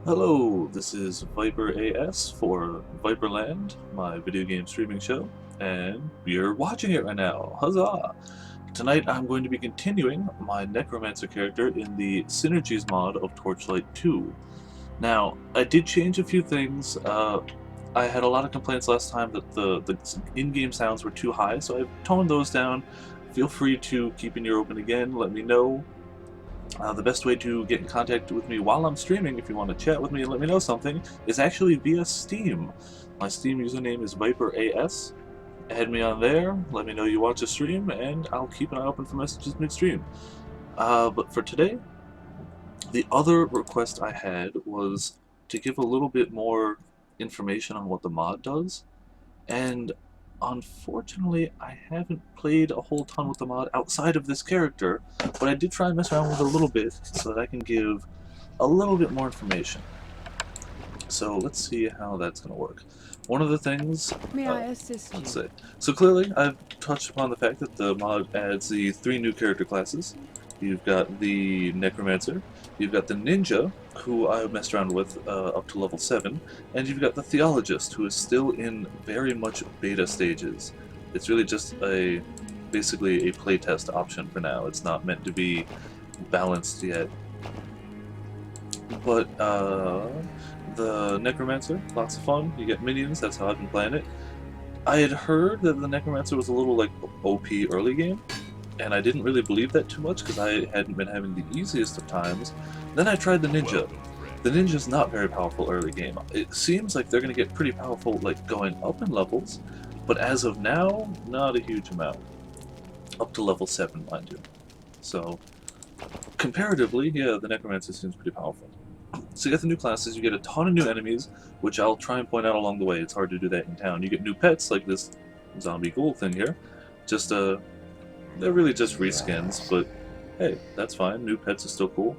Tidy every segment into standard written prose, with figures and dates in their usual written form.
Hello, this is Viper AS for ViperLand, my video game streaming show, and you're watching it right now. Huzzah! Tonight I'm going to be continuing my Necromancer character in the Synergies mod of Torchlight 2. Now, I did change a few things. I had a lot of complaints last time that the in-game sounds were too high, so I've toned those down. Feel free to keep an ear open again, let me know. The best way to get in contact with me while I'm streaming, if you want to chat with me and let me know something, is actually via Steam. My Steam username is ViperAS. Add me on there, let me know you watch the stream, and I'll keep an eye open for messages mid-stream. But for today, the other request I had was to give a little bit more information on what the mod does, and unfortunately, I haven't played a whole ton with the mod outside of this character, but I did try and mess around with it a little bit so that I can give a little bit more information. So let's see how that's going to work. One of the things... May I assist you? Let's see. So clearly, I've touched upon the fact that the mod adds the 3 new character classes. You've got the Necromancer, you've got the Ninja, who I messed around with up to level 7, and you've got the Theologist, who is still in very much beta stages. It's really just basically a playtest option for now. It's not meant to be balanced yet. But the Necromancer, lots of fun. You get minions, that's how I've been playing it. I had heard that the Necromancer was a little like OP early game, and I didn't really believe that too much because I hadn't been having the easiest of times. Then I tried the Ninja. The Ninja's not very powerful early game. It seems like they're going to get pretty powerful like going up in levels, but as of now, not a huge amount. Up to level 7, mind you. So, comparatively, yeah, the Necromancer seems pretty powerful. So you get the new classes, you get a ton of new enemies, which I'll try and point out along the way. It's hard to do that in town. You get new pets, like this zombie ghoul thing here. Just, they're really just reskins, but hey, that's fine. New pets is still cool.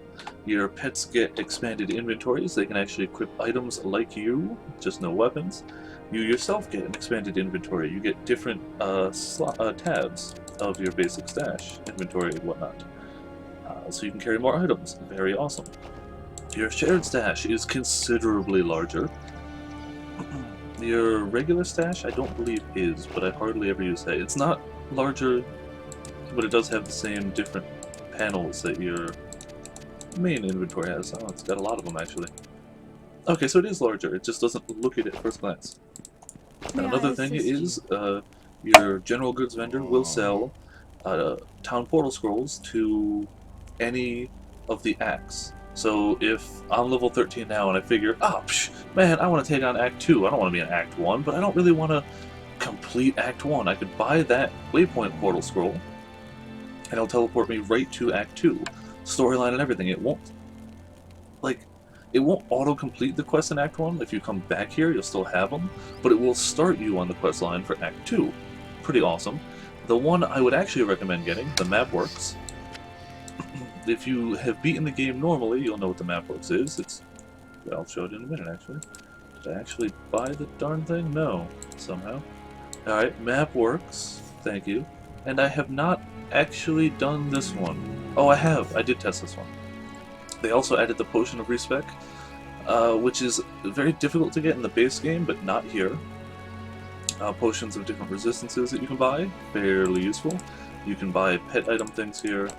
Your pets get expanded inventories. They can actually equip items like you, just no weapons. You yourself get an expanded inventory. You get different tabs of your basic stash inventory and whatnot. So you can carry more items. Very awesome. Your shared stash is considerably larger. Your regular stash, I don't believe is, but I hardly ever use that. It's not larger, but it does have the same different panels that your main inventory has. Oh, it's got a lot of them, actually. Okay, so it is larger. It just doesn't look at it at first glance. Another thing is, your general goods vendor will sell town portal scrolls to any of the acts. So if I'm level 13 now and I figure, man, I want to take on Act 2. I don't want to be in Act 1, but I don't really want to complete Act 1. I could buy that waypoint portal scroll, and it'll teleport me right to Act 2. Storyline and everything. It won't auto-complete the quest in Act 1. If you come back here, you'll still have them, but it will start you on the quest line for Act 2. Pretty awesome. The one I would actually recommend getting, the Mapworks. If you have beaten the game normally, you'll know what the Mapworks is. I'll show it in a minute, actually. Did I actually buy the darn thing? No, somehow. Alright, Mapworks. Thank you. And I have not actually done this one. Oh, I have. I did test this one. They also added the Potion of Respec, which is very difficult to get in the base game, but not here. Potions of different resistances that you can buy, fairly useful. You can buy pet item things here.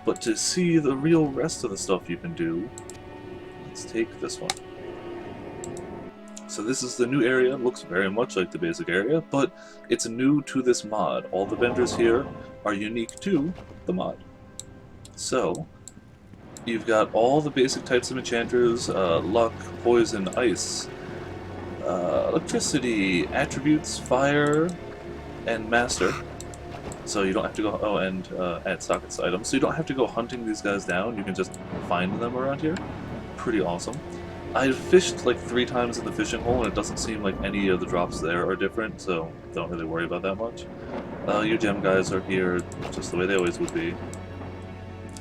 But to see the real rest of the stuff you can do, let's take this one. So this is the new area. It looks very much like the basic area, but it's new to this mod. All the vendors here are unique to the mod. So, you've got all the basic types of enchanters, luck, poison, ice, electricity, attributes, fire, and master. So you don't have to go, and add sockets to items. So you don't have to go hunting these guys down, you can just find them around here. Pretty awesome. I've fished like 3 times in the fishing hole, and it doesn't seem like any of the drops there are different, so don't really worry about that much. Your gem guys are here just the way they always would be.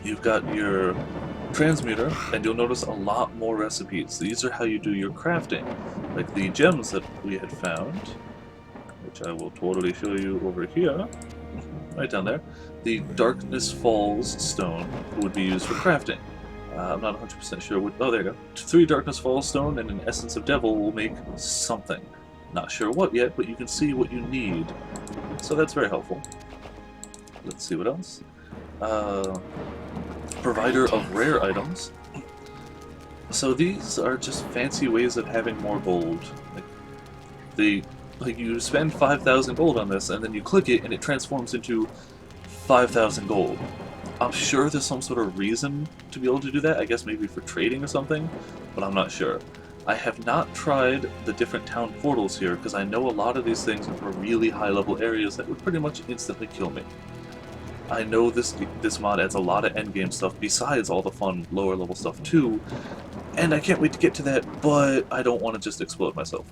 You've got your transmuter, and you'll notice a lot more recipes. These are how you do your crafting. Like the gems that we had found, which I will totally show you over here. Right down there. The Darkness Falls stone would be used for crafting. I'm not 100% sure what... Oh, there you go. 3 Darkness Fall Stone and an Essence of Devil will make something. Not sure what yet, but you can see what you need. So that's very helpful. Let's see what else. Provider of rare items. So these are just fancy ways of having more gold. Like you spend 5,000 gold on this, and then you click it, and it transforms into 5,000 gold. I'm sure there's some sort of reason to be able to do that. I guess maybe for trading or something, but I'm not sure. I have not tried the different town portals here, because I know a lot of these things are for really high-level areas that would pretty much instantly kill me. I know this mod adds a lot of endgame stuff besides all the fun lower-level stuff too, and I can't wait to get to that, but I don't want to just explode myself.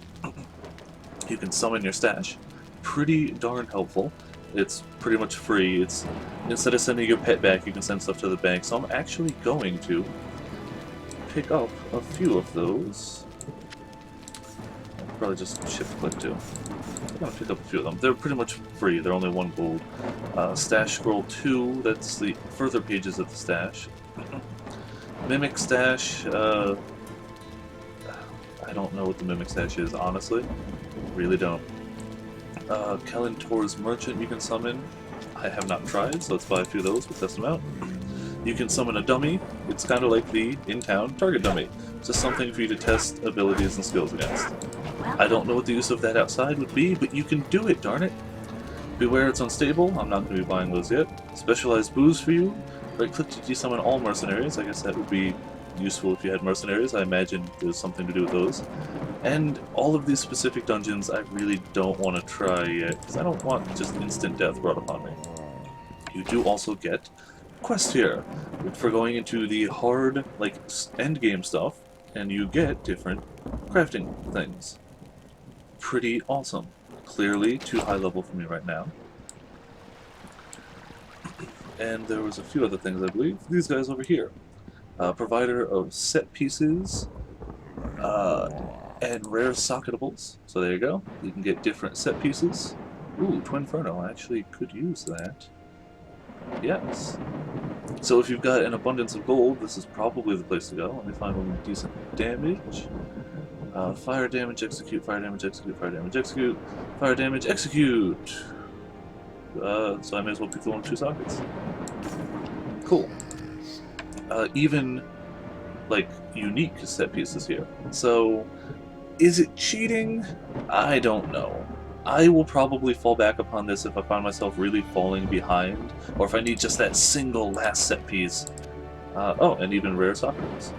You can summon your stash. Pretty darn helpful. It's pretty much free. It's instead of sending your pet back, you can send stuff to the bank. So I'm actually going to pick up a few of those. I'll probably just shift click too. I'm gonna pick up a few of them. They're pretty much free. They're only 1 gold. Stash scroll 2. That's the further pages of the stash. Mimic stash. I don't know what the mimic stash is, honestly. Really don't. Kellen Tor's Merchant you can summon. I have not tried, so let's buy a few of those. We'll test them out. You can summon a dummy. It's kind of like the in-town target dummy. Just something for you to test abilities and skills against. I don't know what the use of that outside would be, but you can do it, darn it. Beware it's unstable. I'm not going to be buying those yet. Specialized booze for you. Right-click to desummon all mercenaries. I guess that would be useful if you had mercenaries. I imagine there's something to do with those. And all of these specific dungeons I really don't want to try yet, because I don't want just instant death brought upon me. You do also get quests here for going into the hard, like, endgame stuff, and you get different crafting things. Pretty awesome. Clearly too high level for me right now. And there was a few other things, I believe. These guys over here. Provider of set pieces and rare socketables. So there you go. You can get different set pieces. Ooh, Twinferno. I actually could use that. Yes. So if you've got an abundance of gold, this is probably the place to go. Let me find one with decent damage. Fire damage, execute, fire damage, execute, fire damage, execute, fire damage, execute! So I may as well pick the one with 2 sockets. Cool. Even, like, unique set pieces here. So, is it cheating? I don't know. I will probably fall back upon this if I find myself really falling behind, or if I need just that single last set piece. Oh, and even rare sockets.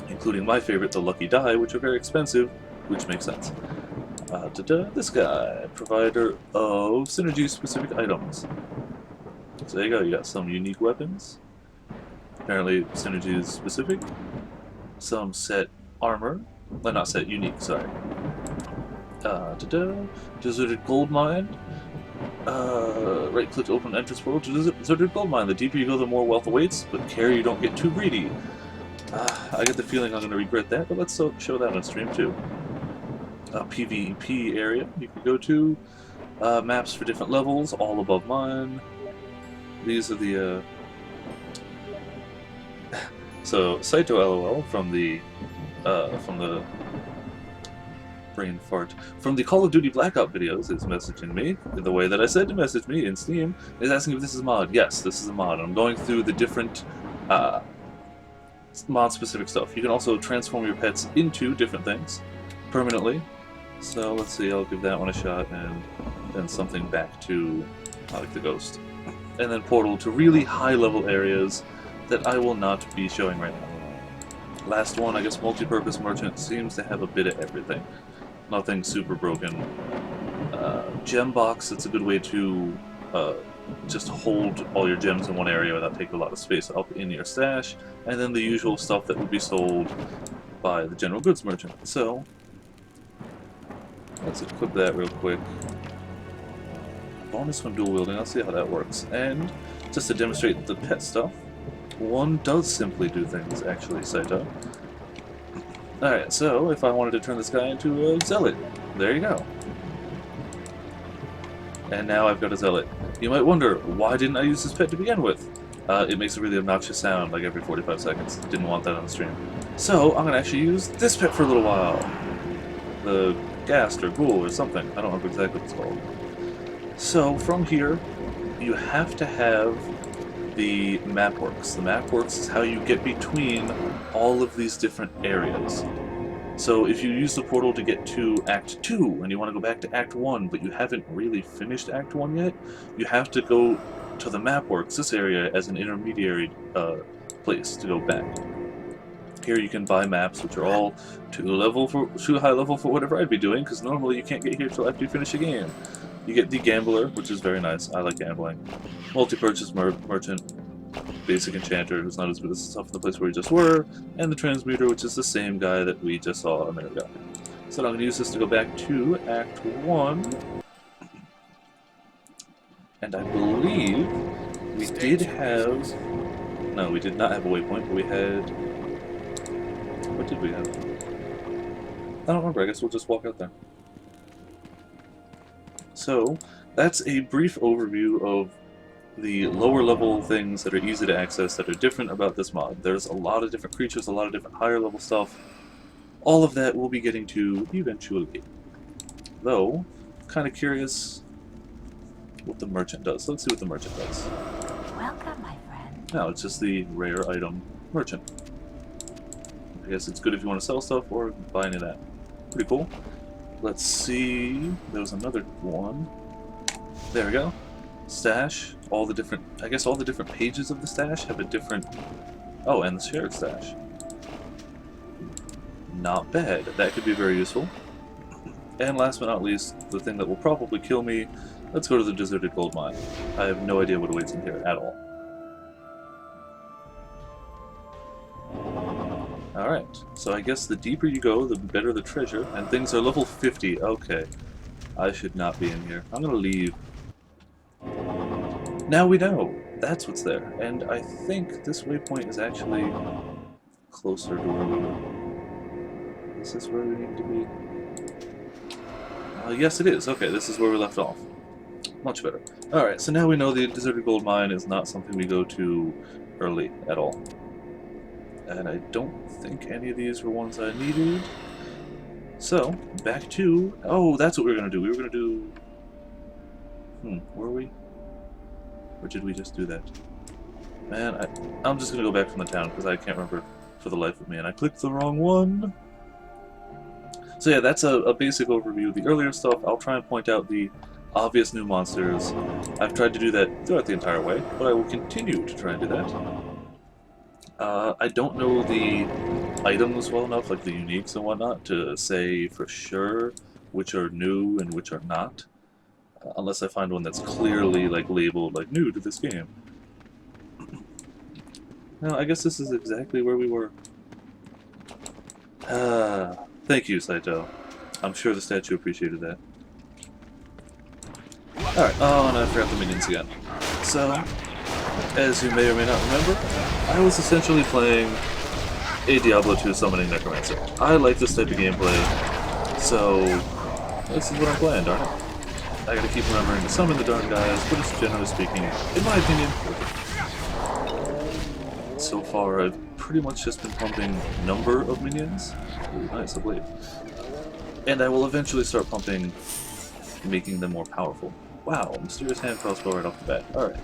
Including my favorite, the Lucky Die, which are very expensive, which makes sense. This guy, provider of Synergies-specific items. So there you go, you got some unique weapons. Apparently Synergies specific. Some set armor. Well, not set, unique, sorry. Deserted gold mine. Right click to open entrance portal to deserted gold mine. The deeper you go, the more wealth awaits, but care you don't get too greedy. I get the feeling I'm going to regret that, but let's show that on stream too. PvP area you can go to. Maps for different levels, all above mine. These are the so Saito LOL from the brain fart from the Call of Duty Black Ops videos is messaging me the way that I said to message me in Steam. Is asking if this is a mod. Yes, this is a mod. I'm going through the different mod specific stuff. You can also transform your pets into different things permanently. So let's see, I'll give that one a shot, and then something back to like the ghost. And then portal to really high level areas that I will not be showing right now. Last one, I guess multi-purpose merchant seems to have a bit of everything. Nothing super broken. Gem box, it's a good way to just hold all your gems in one area without taking a lot of space up in your stash. And then the usual stuff that would be sold by the general goods merchant. So, let's equip that real quick. Bonus when dual wielding, I'll see how that works. And just to demonstrate the pet stuff, one does simply do things, actually, Saito. Alright, so if I wanted to turn this guy into a zealot, there you go. And now I've got a zealot. You might wonder, why didn't I use this pet to begin with? It makes a really obnoxious sound like every 45 seconds. Didn't want that on the stream. So I'm gonna actually use this pet for a little while. The Ghast or Ghoul or something. I don't remember exactly what it's called. So from here, you have to have the map works. The map works is how you get between all of these different areas. So if you use the portal to get to Act 2 and you want to go back to Act 1 but you haven't really finished Act 1 yet, you have to go to the map works, this area, as an intermediary place to go back. Here you can buy maps which are all too high level for whatever I'd be doing, because normally you can't get here till after you finish a game. You get the Gambler, which is very nice. I like gambling. Multi-purchase merchant, basic enchanter, who's not as good as stuff in the place where we just were, and the transmuter, which is the same guy that we just saw a minute ago. So I'm going to use this to go back to Act 1. And I believe we did have... No, we did not have a waypoint, but we had... What did we have? I don't remember. I guess we'll just walk out there. So, that's a brief overview of the lower level things that are easy to access that are different about this mod. There's a lot of different creatures, a lot of different higher level stuff. All of that we'll be getting to eventually. Though, kind of curious what the merchant does. Let's see what the merchant does. Welcome, my friend. No, it's just the rare item merchant. I guess it's good if you want to sell stuff or buy any of that. Pretty cool. Let's see. There was another one. There we go. Stash. All the different... I guess all the different pages of the stash have a different... Oh, and the shared stash. Not bad. That could be very useful. And last but not least, the thing that will probably kill me. Let's go to the deserted gold mine. I have no idea what awaits in here at all. Alright, so I guess the deeper you go, the better the treasure, and things are level 50. Okay, I should not be in here. I'm gonna leave. Now we know! That's what's there, and I think this waypoint is actually closer to where we were. Is this where we need to be? Yes it is. Okay, this is where we left off. Much better. Alright, so now we know the deserted gold mine is not something we go to early at all. And I don't think any of these were ones I needed. So, back to... Oh, that's what we were going to do. We were going to do... were we? Or did we just do that? Man, I'm just going to go back from the town because I can't remember for the life of me. And I clicked the wrong one. So yeah, that's a basic overview. The earlier stuff, I'll try and point out the obvious new monsters. I've tried to do that throughout the entire way, but I will continue to try and do that. I don't know the items well enough, like the uniques and whatnot, to say for sure which are new and which are not. Unless I find one that's clearly like labeled like new to this game. Now, I guess this is exactly where we were. Thank you, Saito. I'm sure the statue appreciated that. Alright, oh, and I forgot the minions again. So, as you may or may not remember, I was essentially playing a Diablo 2 summoning Necromancer. I like this type of gameplay, so this is what I'm playing, darn it. I gotta keep remembering to summon the darn guys, but it's generally speaking, in my opinion, so far I've pretty much just been pumping number of minions. Ooh, nice, I believe. And I will eventually start pumping, making them more powerful. Wow, mysterious hand crossbow right off the bat. Alright.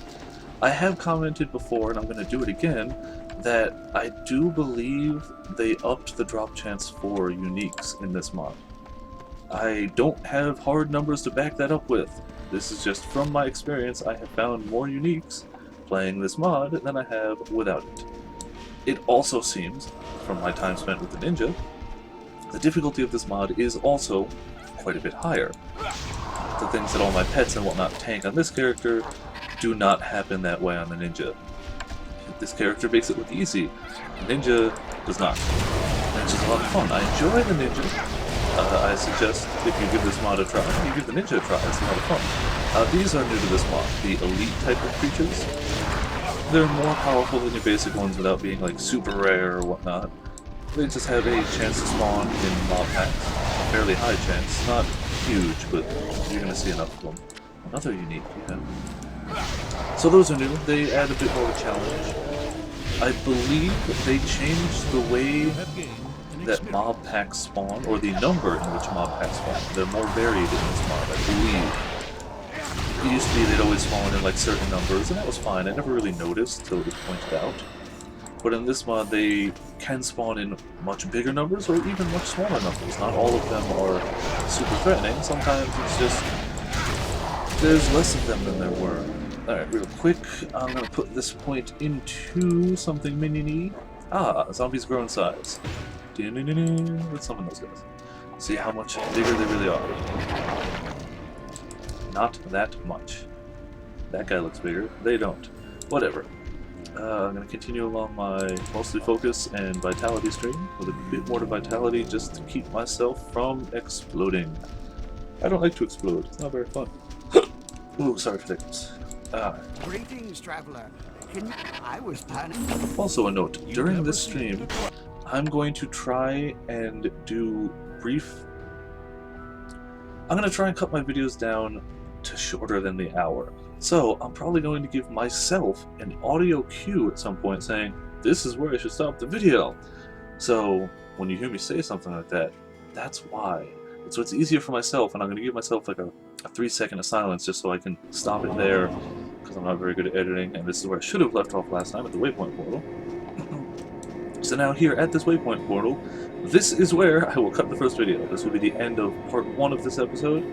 I have commented before, and I'm going to do it again, that I do believe they upped the drop chance for uniques in this mod. I don't have hard numbers to back that up with. This is just from my experience. I have found more uniques playing this mod than I have without it. It also seems, from my time spent with the ninja, the difficulty of this mod is also quite a bit higher. The things that all my pets and whatnot tank on this character do not happen that way on the ninja. This character makes it look easy. The ninja does not. Ninja's a lot of fun. I enjoy the ninja. I suggest if you give this mod a try, you give the ninja a try. It's a lot of fun. These are new to this mod. The elite type of creatures. They're more powerful than your basic ones without being like super rare or whatnot. They just have a chance to spawn in mob packs. A fairly high chance. Not huge, but you're going to see enough of them. Another unique, yeah. So those are new. They add a bit more of a challenge. I believe they changed the way that mob packs spawn, or the number in which mob packs spawn. They're more varied in this mod, I believe. It used to be they'd always spawn in like certain numbers, and that was fine. I never really noticed till it was pointed out. But in this mod, they can spawn in much bigger numbers or even much smaller numbers. Not all of them are super threatening. Sometimes it's just there's less of them than there were. Alright, real quick, I'm going to put this point into something miniony. Ah, zombies grow in size. Let's summon those guys. See how much bigger they really are. Not that much. That guy looks bigger. They don't. Whatever. I'm going to continue along my mostly focus and vitality stream with a bit more to vitality just to keep myself from exploding. I don't like to explode. It's not very fun. Ooh, sorry for hiccups. Greetings, traveler. I was planning. Also a note, during this stream, I'm going to try and do brief... I'm going to try and cut my videos down to shorter than the hour. So, I'm probably going to give myself an audio cue at some point saying, this is where I should stop the video. So, when you hear me say something like that, that's why. So it's easier for myself, and I'm going to give myself like a 3-second of silence just so I can stop it there, because I'm not very good at editing, and this is where I should have left off last time at the waypoint portal. So now here at this waypoint portal, this is where I will cut the first video. This will be the end of part 1 of this episode,